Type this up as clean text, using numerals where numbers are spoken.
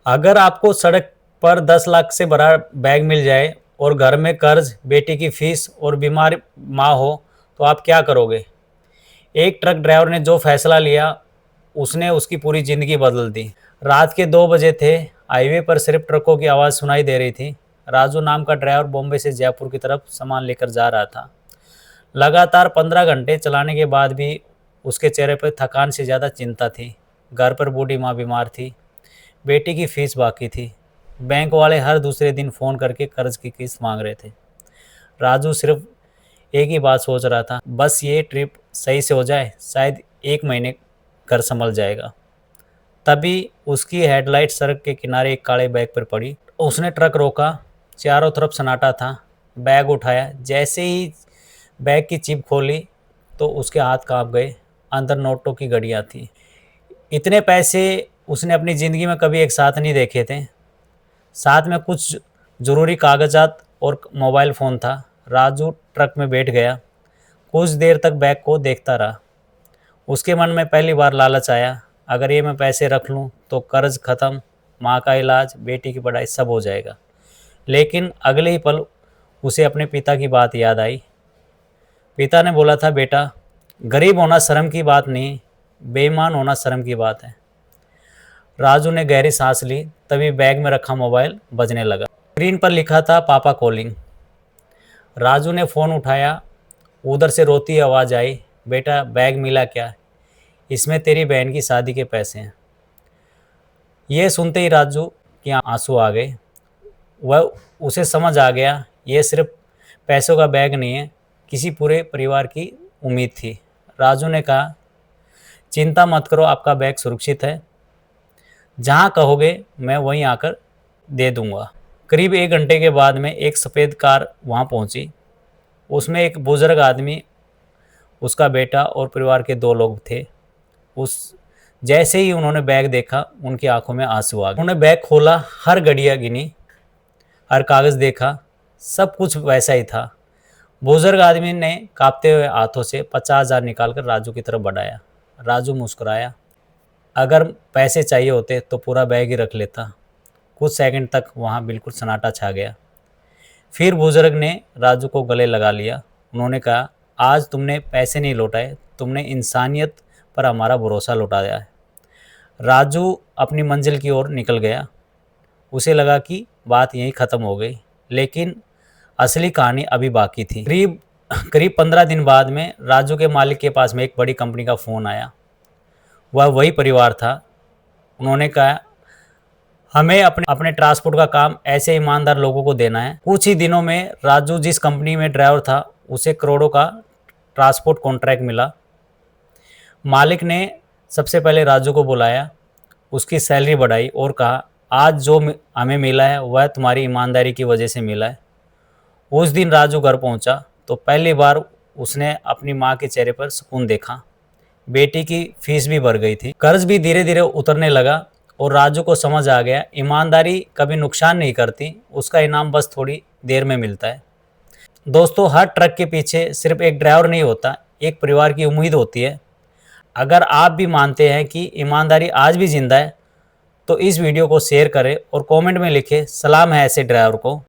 अगर आपको सड़क पर 10 लाख से बड़ा बैग मिल जाए और घर में कर्ज, बेटी की फीस और बीमार माँ हो, तो आप क्या करोगे? एक ट्रक ड्राइवर ने जो फैसला लिया, उसने उसकी पूरी ज़िंदगी बदल दी। रात के 2 बजे थे, हाईवे पर सिर्फ ट्रकों की आवाज़ सुनाई दे रही थी। राजू नाम का ड्राइवर बॉम्बे से जयपुर की तरफ सामान लेकर जा रहा था। लगातार 15 घंटे चलाने के बाद भी उसके चेहरे पर थकान से ज़्यादा चिंता थी। घर पर बूढ़ी माँ बीमार थी, बेटी की फीस बाकी थी, बैंक वाले हर दूसरे दिन फ़ोन करके कर्ज की किस्त मांग रहे थे। राजू सिर्फ एक ही बात सोच रहा था, बस ये ट्रिप सही से हो जाए, शायद 1 महीने घर संभल जाएगा। तभी उसकी हेडलाइट सड़क के किनारे एक काले बैग पर पड़ी। उसने ट्रक रोका, चारों तरफ सन्नाटा था। बैग उठाया, जैसे ही बैग की चिप खोली तो उसके हाथ कांप गए। अंदर नोटों की घड़ियाँ थी। इतने पैसे उसने अपनी ज़िंदगी में कभी एक साथ नहीं देखे थे। साथ में कुछ ज़रूरी कागजात और मोबाइल फ़ोन था। राजू ट्रक में बैठ गया, कुछ देर तक बैग को देखता रहा। उसके मन में पहली बार लालच आया, अगर ये मैं पैसे रख लूँ तो कर्ज ख़त्म, माँ का इलाज, बेटी की पढ़ाई सब हो जाएगा। लेकिन अगले ही पल उसे अपने पिता की बात याद आई। पिता ने बोला था, बेटा, गरीब होना शर्म की बात नहीं, बेईमान होना शर्म की बात है। राजू ने गहरी सांस ली, तभी बैग में रखा मोबाइल बजने लगा। स्क्रीन पर लिखा था, पापा कॉलिंग। राजू ने फ़ोन उठाया। उधर से रोती आवाज़ आई, बेटा बैग मिला क्या? इसमें तेरी बहन की शादी के पैसे हैं। ये सुनते ही राजू के आंसू आ गए। वह उसे समझ आ गया, ये सिर्फ पैसों का बैग नहीं है, किसी पूरे परिवार की उम्मीद थी। राजू ने कहा, चिंता मत करो, आपका बैग सुरक्षित है, जहाँ कहोगे मैं वहीं आकर दे दूंगा। करीब 1 घंटे के बाद में एक सफ़ेद कार वहाँ पहुँची। उसमें एक बुजुर्ग आदमी, उसका बेटा और परिवार के 2 लोग थे। उस जैसे ही उन्होंने बैग देखा, उनकी आंखों में आंसू आ गए। उन्होंने बैग खोला, हर घड़ियाँ गिनी, हर कागज़ देखा, सब कुछ वैसा ही था। बुजुर्ग आदमी ने कांपते हुए हाथों से 50,000 निकालकर राजू की तरफ बढ़ाया। राजू मुस्कुराया, अगर पैसे चाहिए होते तो पूरा बैग ही रख लेता। कुछ सेकंड तक वहाँ बिल्कुल सन्नाटा छा गया। फिर बुजुर्ग ने राजू को गले लगा लिया। उन्होंने कहा, आज तुमने पैसे नहीं लौटाए, तुमने इंसानियत पर हमारा भरोसा लौटा दिया है। राजू अपनी मंजिल की ओर निकल गया। उसे लगा कि बात यहीं ख़त्म हो गई, लेकिन असली कहानी अभी बाकी थी। करीब करीब 15 दिन बाद में राजू के मालिक के पास में एक बड़ी कंपनी का फ़ोन आया। वह वही परिवार था। उन्होंने कहा, हमें अपने अपने ट्रांसपोर्ट का काम ऐसे ईमानदार लोगों को देना है। कुछ ही दिनों में राजू जिस कंपनी में ड्राइवर था, उसे करोड़ों का ट्रांसपोर्ट कॉन्ट्रैक्ट मिला। मालिक ने सबसे पहले राजू को बुलाया, उसकी सैलरी बढ़ाई और कहा, आज जो हमें मिला है वह तुम्हारी ईमानदारी की वजह से मिला है। उस दिन राजू घर पहुंचा तो पहली बार उसने अपनी माँ के चेहरे पर सुकून देखा। बेटी की फीस भी भर गई थी, कर्ज भी धीरे धीरे उतरने लगा और राजू को समझ आ गया, ईमानदारी कभी नुकसान नहीं करती, उसका इनाम बस थोड़ी देर में मिलता है। दोस्तों, हर ट्रक के पीछे सिर्फ एक ड्राइवर नहीं होता, एक परिवार की उम्मीद होती है। अगर आप भी मानते हैं कि ईमानदारी आज भी जिंदा है, तो इस वीडियो को शेयर करें और कमेंट में लिखें, सलाम है ऐसे ड्राइवर को।